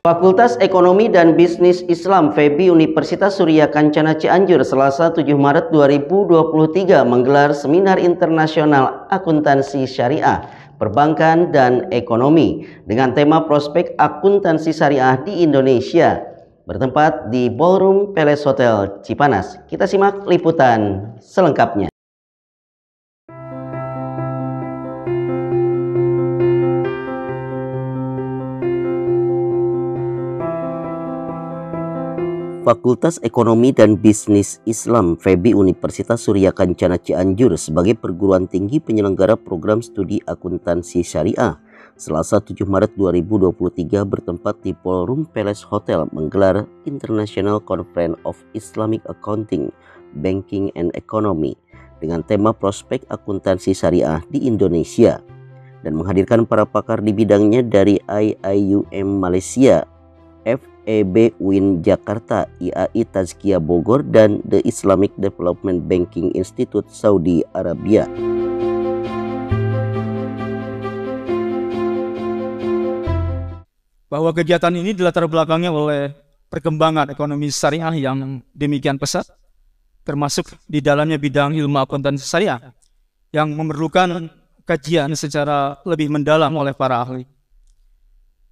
Fakultas Ekonomi dan Bisnis Islam FEBI Universitas Surya Kencana Cianjur Selasa 7 Maret 2023 menggelar Seminar Internasional Akuntansi Syariah, Perbankan dan Ekonomi dengan tema Prospek Akuntansi Syariah di Indonesia, bertempat di Ballroom Palace Hotel Cipanas. Kita simak liputan selengkapnya. Fakultas Ekonomi dan Bisnis Islam FEBI Universitas Surya Kencana Cianjur sebagai perguruan tinggi penyelenggara program studi akuntansi syariah Selasa 7 Maret 2023 bertempat di Ballroom Palace Hotel menggelar International Conference of Islamic Accounting, Banking and Economy dengan tema Prospek Akuntansi Syariah di Indonesia dan menghadirkan para pakar di bidangnya dari IIUM Malaysia, FEB UIN Jakarta, IAI Tazkiyah Bogor, dan The Islamic Development Banking Institute Saudi Arabia. Bahwa kegiatan ini dilatar belakangi oleh perkembangan ekonomi syariah yang demikian pesat, termasuk di dalamnya bidang ilmu akuntansi syariah yang memerlukan kajian secara lebih mendalam oleh para ahli.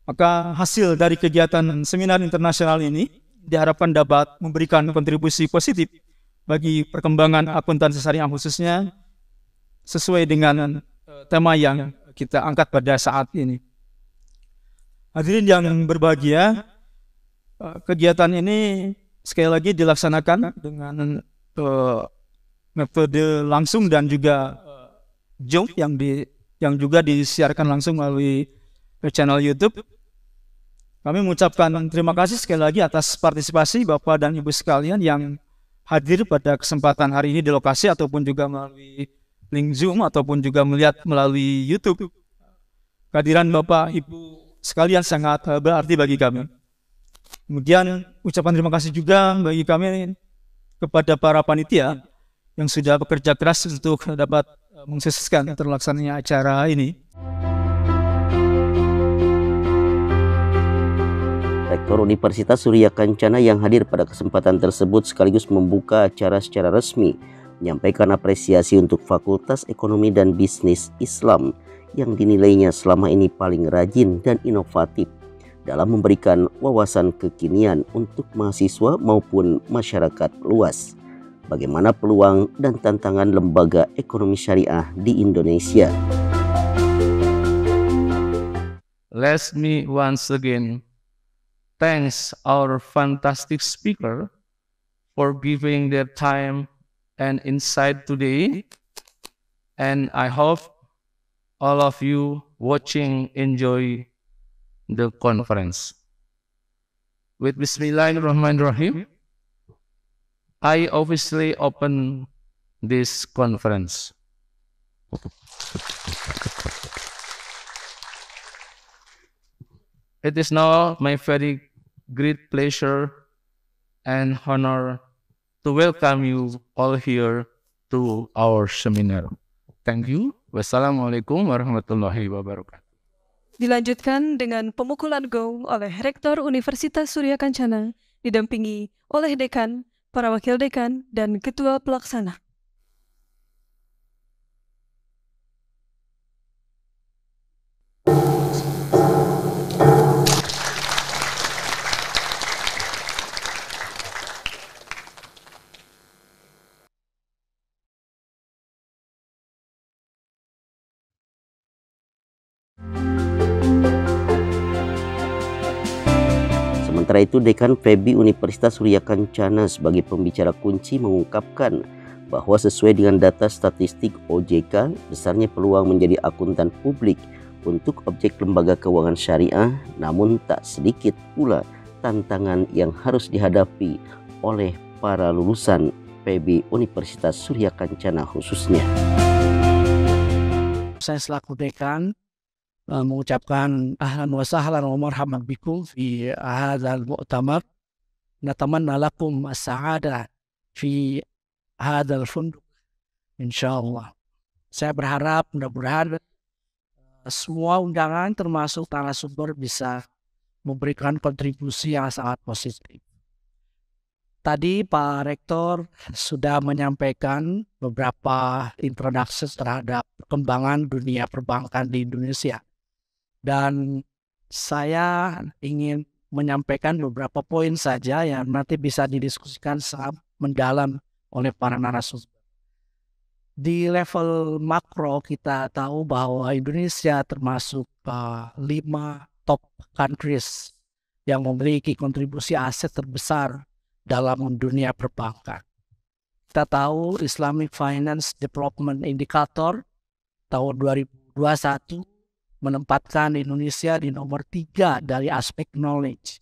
Maka hasil dari kegiatan seminar internasional ini diharapkan dapat memberikan kontribusi positif bagi perkembangan akuntansi syariah khususnya sesuai dengan tema yang kita angkat pada saat ini. Hadirin yang berbahagia, kegiatan ini sekali lagi dilaksanakan dengan metode langsung dan juga Zoom yang juga disiarkan langsung melalui channel YouTube. Kami mengucapkan terima kasih sekali lagi atas partisipasi Bapak dan Ibu sekalian yang hadir pada kesempatan hari ini di lokasi ataupun juga melalui link Zoom ataupun juga melihat melalui YouTube. Kehadiran Bapak Ibu sekalian sangat berarti bagi kami. Kemudian ucapan terima kasih juga bagi kami kepada para panitia yang sudah bekerja keras untuk dapat mensukseskan terlaksananya acara ini. Rektor Universitas Surya Kencana yang hadir pada kesempatan tersebut sekaligus membuka acara secara resmi, menyampaikan apresiasi untuk Fakultas Ekonomi dan Bisnis Islam yang dinilainya selama ini paling rajin dan inovatif dalam memberikan wawasan kekinian untuk mahasiswa maupun masyarakat luas. Bagaimana peluang dan tantangan lembaga ekonomi syariah di Indonesia. Let me once again thanks our fantastic speaker for giving their time and insight today, and I hope all of you watching enjoy the conference. With Bismillahirrahmanirrahim, I officially open this conference. It is now my very great pleasure and honor to welcome you all here to our seminar. Thank you. Wassalamualaikum warahmatullahi wabarakatuh. Dilanjutkan dengan pemukulan gong oleh Rektor Universitas Surya Kencana, didampingi oleh Dekan, para Wakil Dekan, dan Ketua Pelaksana. Sementara itu, Dekan FEBI Universitas Surya Kencana sebagai pembicara kunci mengungkapkan bahwa sesuai dengan data statistik OJK, besarnya peluang menjadi akuntan publik untuk objek lembaga keuangan syariah, namun tak sedikit pula tantangan yang harus dihadapi oleh para lulusan FEBI Universitas Surya Kencana khususnya. Saya selaku Dekan mengucapkan ahlan wa sahlan wa marhaban bikum fi hadzal mu'tamar. Natamanna lakum as-sa'adah fi hadzal funduk insyaallah. Saya berharap mudah-mudahan semua undangan termasuk narasumber bisa memberikan kontribusi yang sangat positif. Tadi Pak Rektor sudah menyampaikan beberapa introduksi terhadap perkembangan dunia perbankan di Indonesia. Dan saya ingin menyampaikan beberapa poin saja yang nanti bisa didiskusikan sangat mendalam oleh para narasumber. Di level makro kita tahu bahwa Indonesia termasuk 5 top countries yang memiliki kontribusi aset terbesar dalam dunia perbankan. Kita tahu Islamic Finance Development Indicator tahun 2021 menempatkan Indonesia di nomor 3 dari aspek knowledge.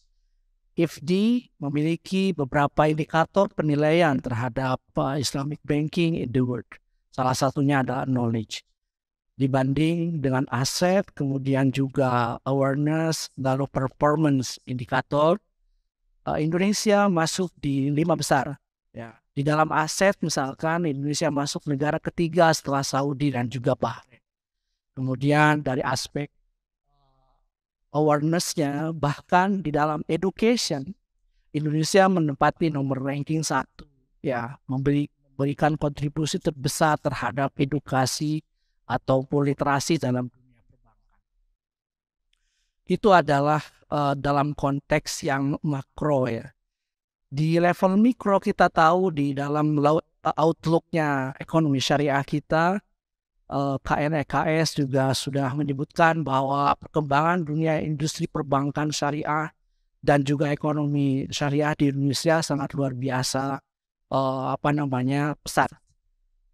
IFD memiliki beberapa indikator penilaian terhadap Islamic banking in the world. Salah satunya adalah knowledge. Dibanding dengan aset, kemudian juga awareness, lalu performance indikator, Indonesia masuk di 5 besar. Ya. Di dalam aset misalkan Indonesia masuk negara ketiga setelah Saudi dan juga Bahrain. Kemudian dari aspek awareness-nya, bahkan di dalam education, Indonesia menempati nomor ranking 1. Ya, memberikan kontribusi terbesar terhadap edukasi ataupun literasi dalam dunia perbankan. Itu adalah dalam konteks yang makro ya. Di level mikro kita tahu di dalam outlook-nya ekonomi syariah kita, KNEKS juga sudah menyebutkan bahwa perkembangan dunia industri perbankan syariah dan juga ekonomi syariah di Indonesia sangat luar biasa pesat.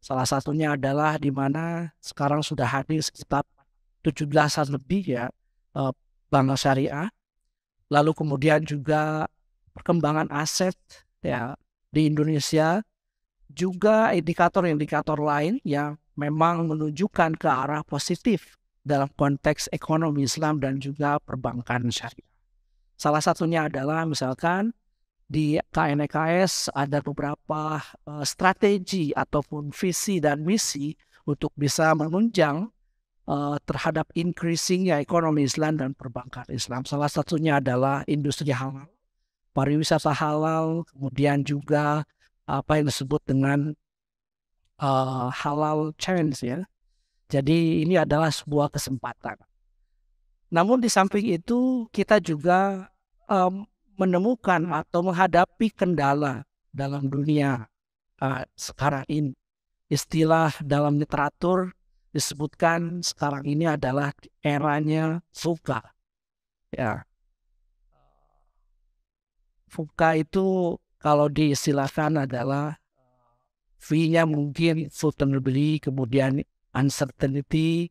Salah satunya adalah di mana sekarang sudah hadir sekitar 17-an lebih ya bank syariah. Lalu kemudian juga perkembangan aset ya di Indonesia, juga indikator-indikator lain yang memang menunjukkan ke arah positif dalam konteks ekonomi Islam dan juga perbankan syariah. Salah satunya adalah misalkan di KNEKS ada beberapa strategi ataupun visi dan misi untuk bisa menunjang terhadap increasingnya ekonomi Islam dan perbankan Islam. Salah satunya adalah industri halal, pariwisata halal, kemudian juga apa yang disebut dengan halal challenge ya. Jadi ini adalah sebuah kesempatan. Namun di samping itu kita juga menemukan atau menghadapi kendala dalam dunia sekarang ini. Istilah dalam literatur disebutkan sekarang ini adalah eranya VUCA. Ya. VUCA itu kalau diistilahkan adalah V-nya mungkin vulnerability, kemudian uncertainty,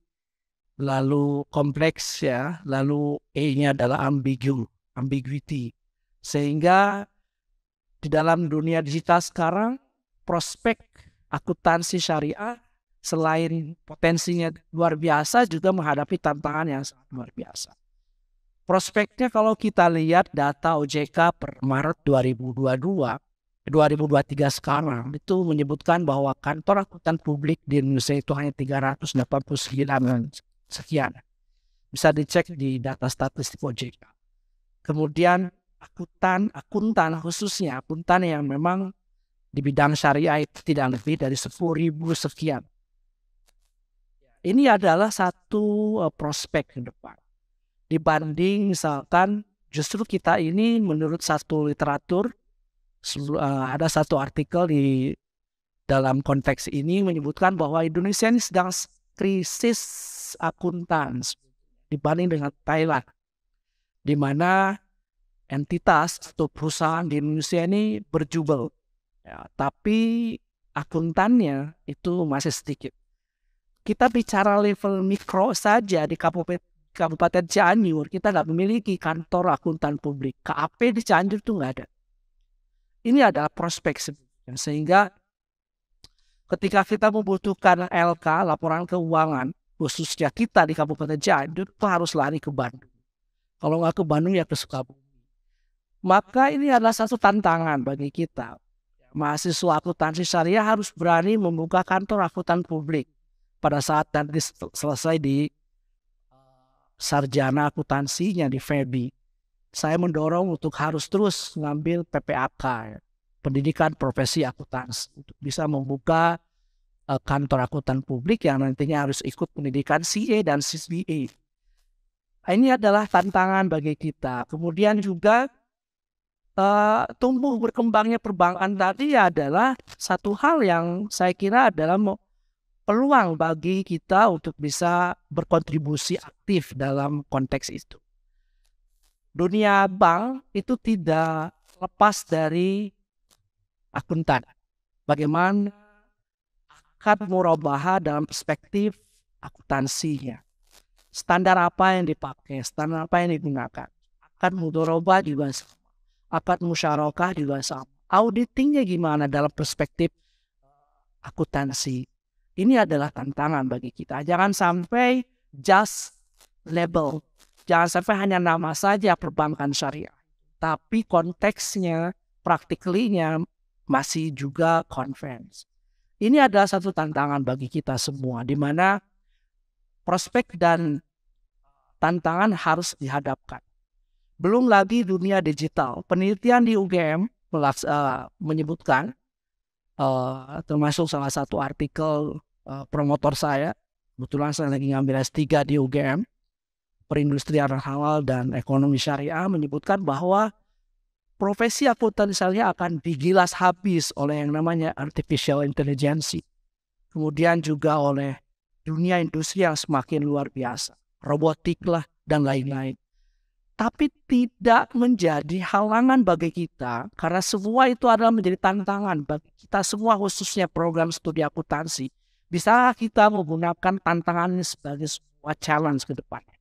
lalu kompleks ya, lalu E-nya adalah ambiguity. Sehingga di dalam dunia digital sekarang, prospek akuntansi syariah selain potensinya luar biasa juga menghadapi tantangan yang sangat luar biasa. Prospeknya kalau kita lihat data OJK per Maret 2023 sekarang itu menyebutkan bahwa kantor akuntan publik di Indonesia itu hanya 389 sekian. Bisa dicek di data statistik OJK. Kemudian akuntan khususnya akuntan yang memang di bidang syariah itu tidak lebih dari 10.000 sekian. Ini adalah satu prospek ke depan. Dibanding misalkan justru kita ini menurut satu literatur ada satu artikel di dalam konteks ini menyebutkan bahwa Indonesia ini sedang krisis akuntan dibanding dengan Thailand, di mana entitas atau perusahaan di Indonesia ini berjubel, ya, tapi akuntannya itu masih sedikit. Kita bicara level mikro saja di Kabupaten Cianjur, kita nggak memiliki kantor akuntan publik. KAP di Cianjur itu nggak ada. Ini adalah prospek sebetulnya. Sehingga ketika kita membutuhkan LK, laporan keuangan, khususnya kita di Kabupaten Cianjur, itu harus lari ke Bandung. Kalau nggak ke Bandung ya ke Sukabumi. Maka ini adalah satu tantangan bagi kita. Mahasiswa akuntansi syariah harus berani membuka kantor akuntan publik pada saat nanti selesai di sarjana akuntansinya di FEBI. saya mendorong untuk harus terus mengambil PPAK, ya, pendidikan profesi akuntansi, untuk bisa membuka kantor akuntan publik yang nantinya harus ikut pendidikan CA dan CCBA. Ini adalah tantangan bagi kita. Kemudian juga tumbuh berkembangnya perbankan tadi adalah satu hal yang saya kira adalah peluang bagi kita untuk bisa berkontribusi aktif dalam konteks itu. Dunia bank itu tidak lepas dari akuntan. Bagaimana akad murabaha dalam perspektif akuntansinya. Standar apa yang dipakai, standar apa yang digunakan. Akad mudharabah juga sama. Akad musyarakah juga sama. Auditingnya gimana dalam perspektif akuntansi. Ini adalah tantangan bagi kita. Jangan sampai just label. Jangan sampai hanya nama saja perbankan syariah. Tapi konteksnya, practically-nya masih juga conference. Ini adalah satu tantangan bagi kita semua, di mana prospek dan tantangan harus dihadapkan. Belum lagi dunia digital. Penelitian di UGM menyebutkan, termasuk salah satu artikel promotor saya, kebetulan saya lagi ngambil S3 di UGM, Perindustrian Halal dan Ekonomi Syariah, menyebutkan bahwa profesi akuntan syariah akan digilas habis oleh yang namanya artificial intelligence. Kemudian juga oleh dunia industri yang semakin luar biasa, robotik lah dan lain-lain. Tapi tidak menjadi halangan bagi kita, karena semua itu adalah menjadi tantangan bagi kita semua, khususnya program studi akuntansi. Bisa kita menggunakan tantangan ini sebagai sebuah challenge ke depannya.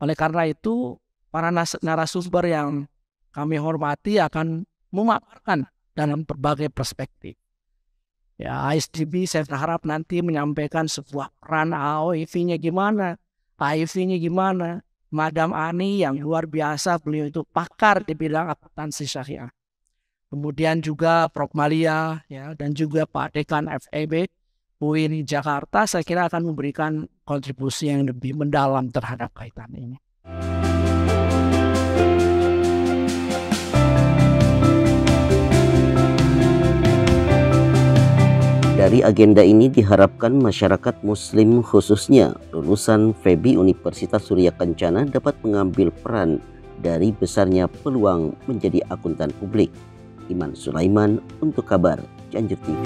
Oleh karena itu, para narasumber yang kami hormati akan memaparkan dalam berbagai perspektif. Ya, ISDB saya berharap nanti menyampaikan sebuah peran AOIV-nya gimana, AIV-nya gimana. Madam Ani yang luar biasa, beliau itu pakar di bidang akuntansi syariah. Kemudian juga Prof. Malia, ya, dan juga Pak Dekan FEB UIN Jakarta, saya kira akan memberikan kontribusi yang lebih mendalam terhadap kaitan ini. Dari agenda ini diharapkan masyarakat muslim khususnya lulusan FEB Universitas Surya Kencana dapat mengambil peran dari besarnya peluang menjadi akuntan publik. Iman Sulaiman untuk kabar Cianjur TV.